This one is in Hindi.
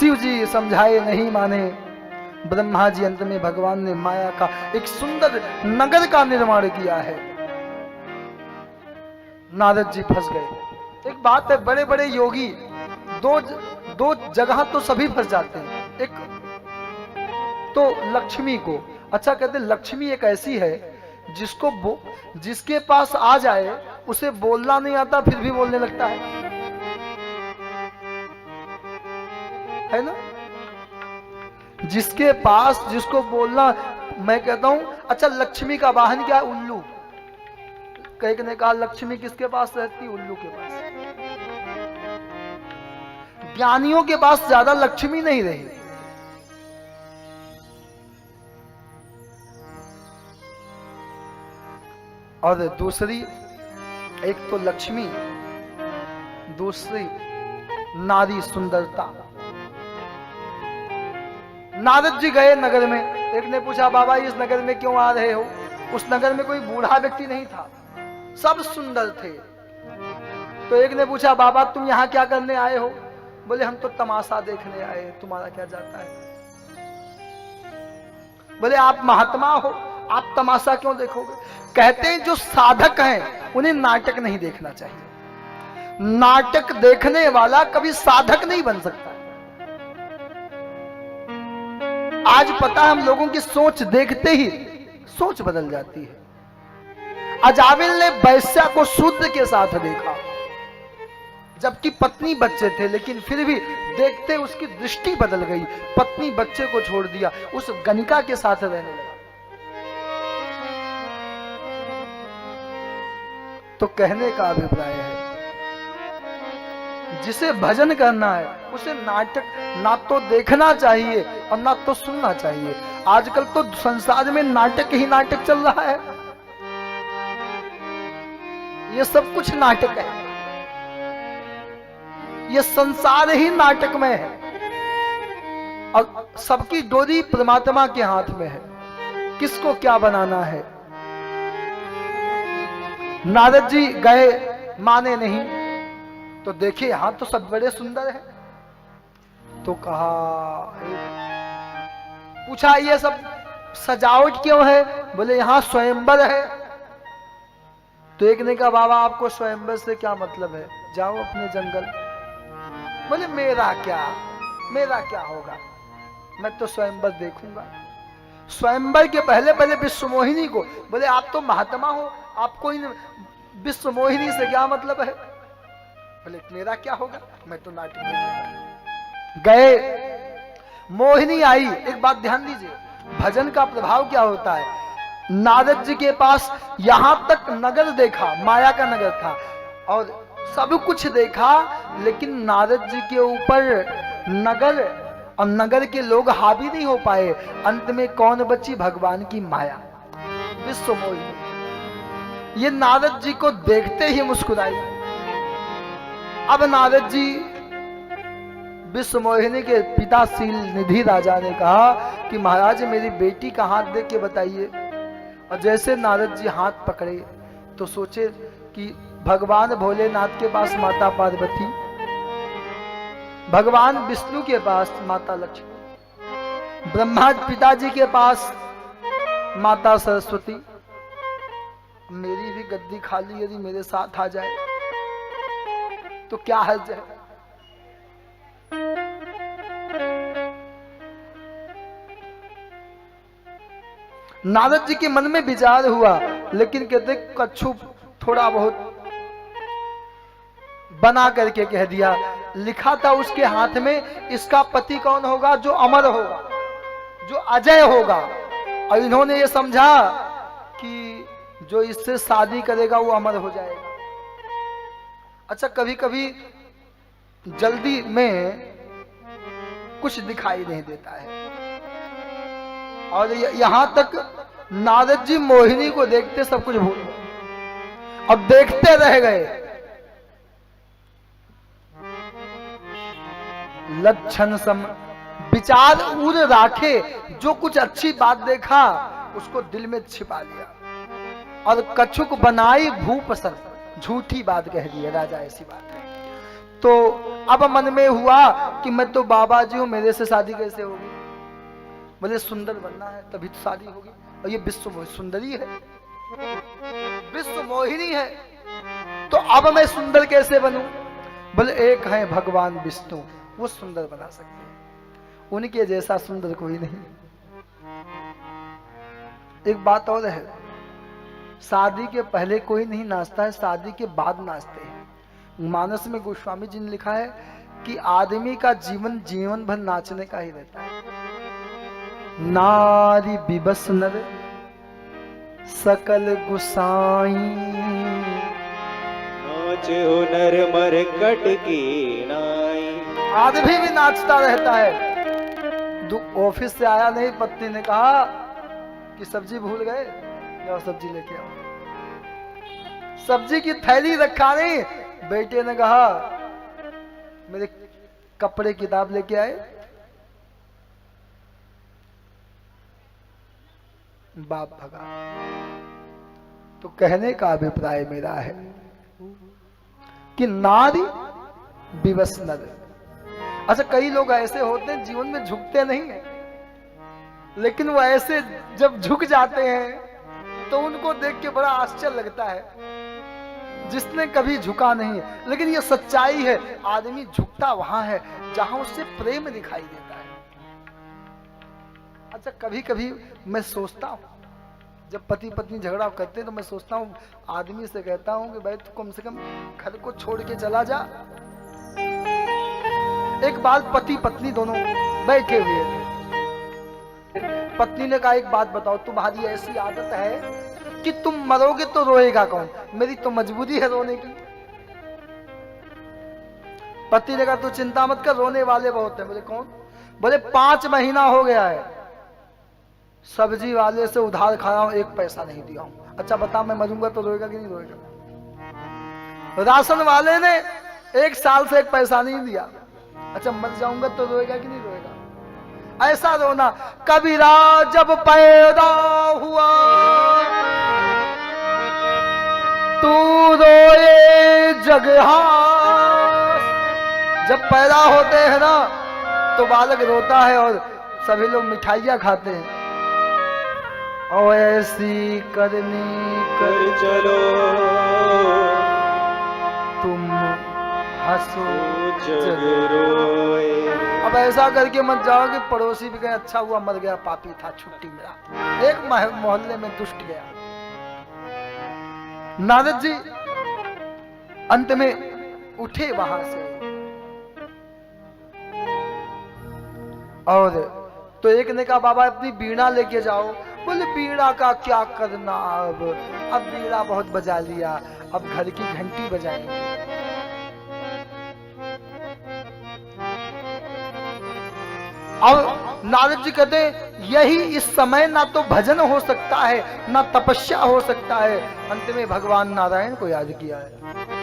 शिव जी समझाए नहीं माने। ब्रह्मा जी अंत में भगवान ने माया का एक सुंदर नगर का निर्माण किया है। नारद जी फंस गए। एक बात है, बड़े बड़े योगी दो जगह तो सभी फंस जाते हैं। एक तो लक्ष्मी को, अच्छा कहते लक्ष्मी एक ऐसी है जिसके पास आ जाए उसे बोलना नहीं आता फिर भी बोलने लगता है ना। जिसके पास, जिसको बोलना, मैं कहता हूं अच्छा लक्ष्मी का वाहन क्या है? उल्लू। कई ने कहा लक्ष्मी किसके पास रहती? उल्लू के पास। ज्ञानियों के पास ज्यादा लक्ष्मी नहीं रही। और दूसरी, एक तो लक्ष्मी, दूसरी नारी सुंदरता। नारद जी गए नगर में। एक ने पूछा बाबा इस नगर में क्यों आ रहे हो? उस नगर में कोई बूढ़ा व्यक्ति नहीं था, सब सुंदर थे। तो एक ने पूछा बाबा तुम यहाँ क्या करने आए हो? बोले हम तो तमाशा देखने आए, तुम्हारा क्या जाता है? बोले आप महात्मा हो, आप तमाशा क्यों देखोगे? कहते हैं जो साधक हैं उन्हें नाटक नहीं देखना चाहिए। नाटक देखने वाला कभी साधक नहीं बन सकता। आज पता है हम लोगों की सोच देखते ही सोच बदल जाती है। अजामिल ने वैश्या को शूद्र के साथ देखा, जबकि पत्नी बच्चे थे, लेकिन फिर भी देखते उसकी दृष्टि बदल गई। पत्नी बच्चे को छोड़ दिया, उस गणिका के साथ रहने लगा। तो कहने का अभिप्राय है जिसे भजन करना है उसे नाटक ना तो देखना चाहिए और ना तो सुनना चाहिए। आजकल तो संसार में नाटक ही नाटक चल रहा है। ये सब कुछ नाटक है, ये संसार ही नाटक में है और सबकी डोरी परमात्मा के हाथ में है। किसको क्या बनाना है? नारद जी गए, माने नहीं। तो देखे यहां तो सब बड़े सुंदर है। तो कहा, पूछा ये सब सजावट क्यों है? बोले यहां स्वयंवर है। तो एक ने कहा बाबा आपको स्वयंवर से क्या मतलब है, जाओ अपने जंगल। बोले मेरा क्या होगा, मैं तो स्वयंवर देखूंगा। स्वयंवर के पहले पहले विश्वमोहिनी को। बोले आप तो महात्मा हो, आपको इन विश्वमोहिनी से क्या मतलब है? बोले मेरा क्या होगा, मैं तो नाटक देखूंगा। गए, मोहिनी आई। एक बात ध्यान दीजिए, भजन का प्रभाव क्या होता है। नारद जी के पास यहां तक नगर देखा, माया का नगर था और सब कुछ देखा, लेकिन नारद जी के ऊपर नगर और नगर के लोग हावी नहीं हो पाए। अंत में कौन बची? भगवान की माया, विश्व मोहिनी। ये नारद जी को देखते ही मुस्कुराई। अब नारद जी, विश्व मोहिनी के पिता शील निधि राजा ने कहा कि महाराज मेरी बेटी का हाथ देख के बताइए। और जैसे नारद जी हाथ पकड़े तो सोचे कि भगवान भोलेनाथ के पास माता पार्वती, भगवान विष्णु के पास माता लक्ष्मी, ब्रह्मा पिताजी के पास माता सरस्वती। मेरी भी गद्दी खाली यदि मेरे साथ आ जाए तो क्या हर्ज है? नारद जी के मन में विचार हुआ, लेकिन कहते कच्छप थोड़ा बहुत बना करके कह दिया। लिखा था उसके हाथ में, इसका पति कौन होगा? जो अमर होगा, जो अजय होगा। और इन्होंने ये समझा कि जो इससे शादी करेगा वो अमर हो जाएगा। अच्छा, कभी कभी जल्दी में कुछ दिखाई नहीं देता है। और यहां तक नारद जी मोहिनी को देखते सब कुछ भूल गए। अब देखते रह गए। लक्षण सम विचार उर राखे, जो कुछ अच्छी बात देखा उसको दिल में छिपा लिया। और कछुक बनाई भूप सर, झूठी बात कह दी है राजा, ऐसी बात है। तो अब मन में हुआ कि मैं तो बाबा जी हूं, मेरे से शादी कैसे होगी? बोले सुंदर बनना है तभी तो शादी होगी, और ये विश्व सुंदरी है, विश्व मोहिनी है, तो अब मैं सुंदर कैसे बनूं? बोले एक है भगवान विष्णु, वो सुंदर बना सकते हैं, उनके जैसा सुंदर कोई नहीं। एक बात और है, शादी के पहले कोई नहीं नाचता है, शादी के बाद नाचते हैं। मानस में गोस्वामी जी ने लिखा है कि आदमी का जीवन जीवन भर नाचने का ही रहता है। नारी विवश नर सकल गुसाई, नाच हुनर मरकट की नाई। आदमी भी नाचता रहता है। ऑफिस से आया नहीं, पत्नी ने कहा कि सब्जी भूल गए, जाओ सब्जी लेके आओ। सब्जी की थैली रखा नहीं, बेटे ने कहा मेरे कपड़े किताब लेके आए, बाप भगा। तो कहने का अभिप्राय मेरा है कि नारी विवश नर। अच्छा, कई लोग ऐसे होते हैं जीवन में झुकते नहीं है, लेकिन वो ऐसे जब झुक जाते हैं तो उनको देख के बड़ा आश्चर्य लगता है, जिसने कभी झुका नहीं है। लेकिन ये सच्चाई है, आदमी झुकता वहां है जहां उससे प्रेम दिखाई देता है। अच्छा, कभी कभी मैं सोचता हूं, जब पति पत्नी झगड़ा करते हैं तो मैं सोचता हूं, आदमी से कहता हूं कि भाई तू कम से कम घर को छोड़ के चला जा। एक बार पति पत्नी दोनों बैठे हुए थे, पत्नी ने कहा एक बात बताओ, तुम्हारी ऐसी आदत है कि तुम मरोगे तो रोएगा कौन? मेरी तो मजबूरी है रोने की। पति ने कहा तू चिंता मत कर, रोने वाले बहुत हैं। बोले कौन? बोले 5 महीना हो गया है, सब्जी वाले से उधार खाया हूं, 1 पैसा नहीं दिया हूं। अच्छा बता, मैं मरूंगा तो रोएगा कि नहीं रोएगा? राशन वाले ने 1 साल से 1 पैसा नहीं दिया। अच्छा, मर जाऊंगा तो रोएगा कि नहीं रोएगा? ऐसा रोना। कबीरा जब पैदा हुआ तू रोए जगहास। जब पैदा होते हैं ना तो बालक रोता है और सभी लोग मिठाइयाँ खाते हैं। और ऐसी करनी कर चलो तुम हंसो जग रोए। अब ऐसा करके मत जाओ कि पड़ोसी भी कहे अच्छा हुआ मर गया, पापी था, छुट्टी मिला। एक मोहल्ले में दुष्ट गया। नारद जी अंत में उठे वहां से और तो एक ने कहा बाबा अपनी बीड़ा लेके जाओ। बोले बीड़ा का क्या करना, अब बीड़ा बहुत बजा लिया, अब घर की घंटी बजाएंगे। अब नारद जी कहते यही इस समय ना तो भजन हो सकता है ना तपस्या हो सकता है। अंत में भगवान नारायण को याद किया है।